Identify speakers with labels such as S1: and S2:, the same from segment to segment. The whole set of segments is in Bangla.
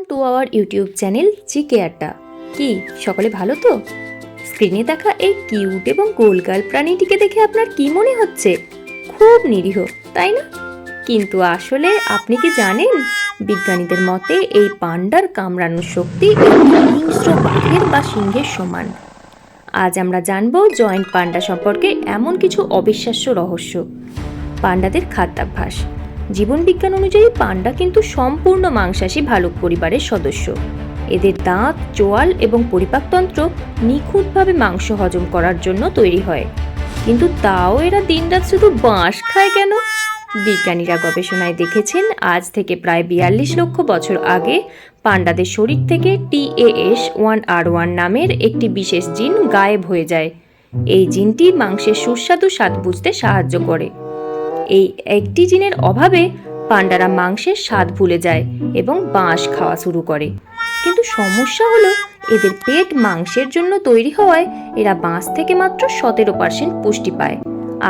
S1: To our YouTube channel GK আড্ডা। কি সকলে ভালো তো? স্ক্রিনে দেখা এই কিউট এবং গোলগাল প্রাণীটিকে দেখে আপনার কি মনে হচ্ছে? খুব নিরীহ, তাই না? কিন্তু আসলে আপনি কি জানেন, বিজ্ঞানীদের মতে এই পান্ডার কামড়ানোর শক্তি হিংস্র বাঘের বা সিংহের সমান। আজ আমরা জানবো জয়েন্ট পান্ডা সম্পর্কে এমন কিছু অবিশ্বাস্য রহস্য। পান্ডাদের খাদ্যাভ্যাস। জীবন বিজ্ঞান অনুযায়ী পান্ডা কিন্তু সম্পূর্ণ মাংসাশী ভালুক পরিবারের সদস্য। এদের দাঁত, চোয়াল এবং পরিপাকতন্ত্র নিখুঁতভাবে মাংস হজম করার জন্য তৈরি হয়। কিন্তু তাও এরা দিনরাত শুধু বাঁশ খায় কেন? বিজ্ঞানীরা গবেষণায় দেখেছেন, আজ থেকে প্রায় 42 লক্ষ বছর আগে পান্ডাদের শরীর থেকে TAS1R1 নামের একটি বিশেষ জিন গায়েব হয়ে যায়। এই জিনটি মাংসের সুস্বাদু স্বাদ বুঝতে সাহায্য করে। এই একটি জিনের অভাবে পান্ডারা মাংসের স্বাদ ভুলে যায় এবং বাঁশ খাওয়া শুরু করে। কিন্তু সমস্যা হলো, এদের পেট মাংসের জন্য তৈরি হওয়ায় এরা বাঁশ থেকে মাত্র 17% পুষ্টি পায়।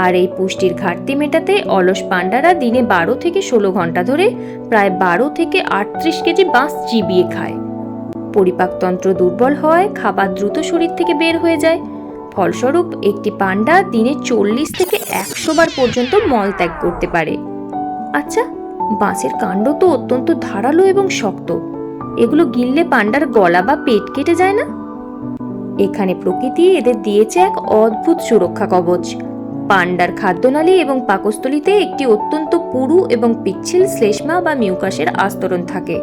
S1: আর এই পুষ্টির ঘাটতি মেটাতে অলস পান্ডারা দিনে 12 থেকে 16 ঘন্টা ধরে প্রায় 12 থেকে 38 কেজি বাঁশ চিবিয়ে খায়। পরিপাকতন্ত্র দুর্বল হওয়ায় খাবার দ্রুত শরীর থেকে বের হয়ে যায়। ফলস্বরূপ একটি পান্ডা দিনে 40 থেকে 100 বার পর্যন্ত মলত্যাগ করতে পারে। আচ্ছা, বাঁশের কাণ্ড তো অত্যন্ত ধারালো এবং শক্ত। এগুলো গিললে পান্ডার গলা বা পেট কেটে যায় না? এখানে প্রকৃতি এদের দিয়েছে এক অদ্ভুত সুরক্ষা কবচ। পান্ডার খাদ্যনালী এবং পাকস্থলীতে একটি অত্যন্ত পুরু এবং পিচ্ছিল শ্লেষ্মা বা মিউকাসের আস্তরণ থাকে,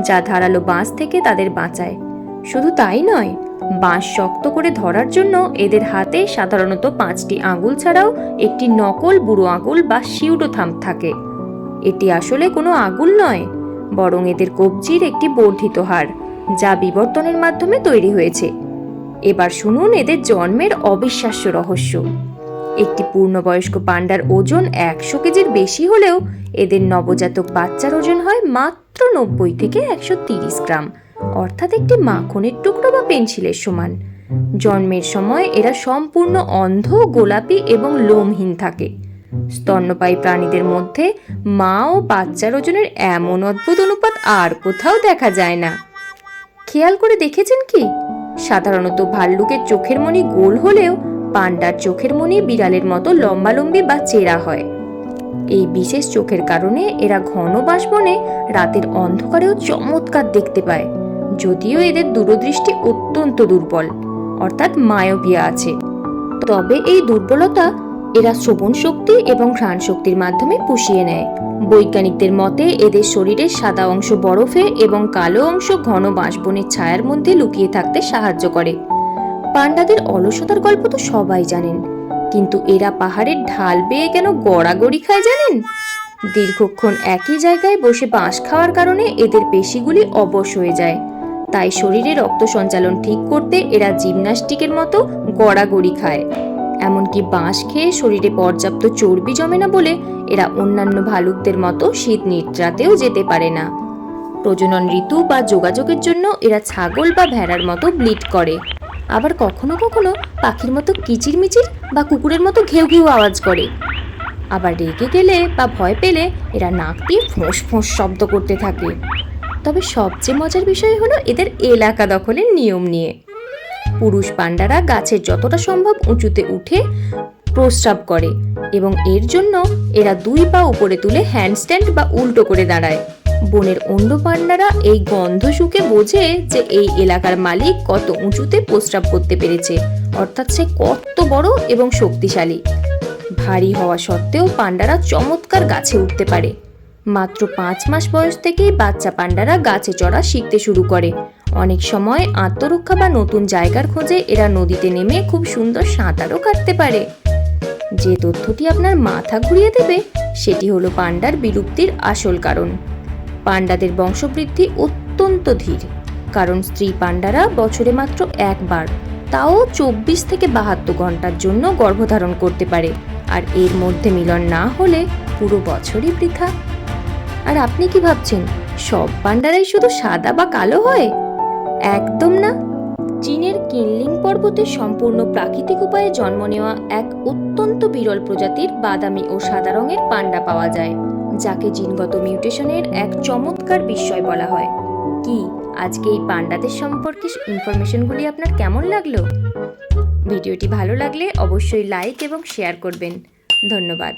S1: যা ধারালো বাঁশ থেকে তাদের বাঁচায়। শুধু তাই নয়, বাঁশ শক্ত করে ধরার জন্য এদের হাতে সাধারণত 5টি আঙুল ছাড়াও একটি নকল বুড়ো আঙুল বা সিউডোথাম্ব থাকে। এটি আসলে কোনো আঙুল নয়, বরং এদের কবজির একটি বর্ধিত হাড়, যা বিবর্তনের মাধ্যমে তৈরি হয়েছে। এবার শুনুন এদের জন্মের অবিশ্বাস্য রহস্য। একটি পূর্ণবয়স্ক পান্ডার ওজন 100 কেজির বেশি হলেও এদের নবজাতক বাচ্চার ওজন হয় মাত্র 90 থেকে 130 গ্রাম, অর্থাৎ একটি মাখনের টুকরো বা পেন্সিলের সমান। জন্মের সময় এরা সম্পূর্ণ অন্ধ, গোলাপি এবং লোমহীন থাকে। স্তন্যপায়ী প্রাণীদের মধ্যে মা ও বাচ্চার ওজনের এমন অদ্ভুত অনুপাত আর কোথাও দেখা যায় না। খেয়াল করে দেখেছেন কি? সাধারণত ভাল্লুকের চোখের মণি গোল হলেও পান্ডার চোখের মণি বিড়ালের মতো লম্বালম্বি বা চেরা হয়। এই বিশেষ চোখের কারণে এরা ঘন বাঁশবনে রাতের অন্ধকারেও চমৎকার দেখতে পায়, যদিও এদের দূরদৃষ্টি অত্যন্ত দুর্বল, অর্থাৎ মায়োপিয়া আছে। তবে এই দুর্বলতা এরা শ্রবণ শক্তি এবং ঘ্রাণ শক্তির মাধ্যমে পুষিয়ে নেয়। বৈজ্ঞানিকদের মতে এদের শরীরের সাদা অংশ বরফে এবং কালো অংশ ঘন বাঁশবনের ছায়ার মধ্যে লুকিয়ে থাকতে সাহায্য করে। পান্ডাদের অলসতার গল্প তো সবাই জানেন, কিন্তু এরা পাহাড়ের ঢাল বেয়ে কেন গড়াগড়ি খায় জানেন? দীর্ঘক্ষণ একই জায়গায় বসে বাঁশ খাওয়ার কারণে এদের পেশিগুলি অবশ হয়ে যায়। তাই শরীরে রক্ত সঞ্চালন ঠিক করতে এরা জিমন্যাস্টিকের মতো গড়াগড়ি খায়। এমনকি বাঁশ খেয়ে শরীরে পর্যাপ্ত চর্বি জমে না বলে এরা অন্যান্য ভালুকদের মতো শীত নিদ্রাতেও যেতে পারে না। প্রজনন ঋতু বা যোগাযোগের জন্য এরা ছাগল বা ভেড়ার মতো ব্লিড করে। আবার কখনো কখনো পাখির মতো কিচিরমিচির বা কুকুরের মতো ঘেউ ঘেউ আওয়াজ করে। আবার রেগে গেলে বা ভয় পেলে এরা নাক দিয়ে ফোঁস ফোঁস শব্দ করতে থাকে। তবে সবচেয়ে মজার বিষয় হলো এদের এলাকা দখলের নিয়ম নিয়ে। পুরুষ পান্ডারা গাছের যতটা সম্ভব উঁচুতে উঠে প্রস্রাব করে এবং এর জন্য এরা 2 পা উপরে তুলে হ্যান্ডস্ট্যান্ড বা উল্টো করে দাঁড়ায়। বনের অন্য পান্ডারা এই গন্ধ শুকে বোঝে যে এই এলাকার মালিক কত উঁচুতে প্রস্রাব করতে পেরেছে, অর্থাৎ সে কত বড় এবং শক্তিশালী। ভারী হওয়া সত্ত্বেও পান্ডারা চমৎকার গাছে উঠতে পারে। মাত্র 5 মাস বয়স থেকেই বাচ্চা পান্ডারা গাছে চড়া শিখতে শুরু করে। অনেক সময় আত্মরক্ষা বা নতুন জায়গার খোঁজে এরা নদীতে নেমে খুব সুন্দর সাঁতারও কাটতে পারে। যে তথ্যটি আপনার মাথা ঘুরিয়ে দেবে সেটি হলো পান্ডার বিলুপ্তির আসল কারণ। পান্ডাদের বংশবৃদ্ধি অত্যন্ত ধীর, কারণ স্ত্রী পান্ডারা বছরে মাত্র একবার, তাও 24 থেকে 72 ঘন্টার জন্য গর্ভধারণ করতে পারে। আর এর মধ্যে মিলন না হলে পুরো বছরই বৃথা। আর আপনি কি ভাবছেন সব পান্ডারাই শুধু সাদা বা কালো হয়? একদম না। চীনের কিনলিং পর্বতে সম্পূর্ণ প্রাকৃতিক উপায়ে জন্ম নেওয়া এক অত্যন্ত বিরল প্রজাতির বাদামি ও সাদা রঙের পান্ডা পাওয়া যায়, যাকে জিনগত মিউটেশনের এক চমৎকার বিস্ময় বলা হয়। কি আজকে এই পান্ডাদের সম্পর্কে ইনফরমেশনগুলি আপনার কেমন লাগলো? ভিডিওটি ভালো লাগলে অবশ্যই লাইক এবং শেয়ার করবেন। ধন্যবাদ।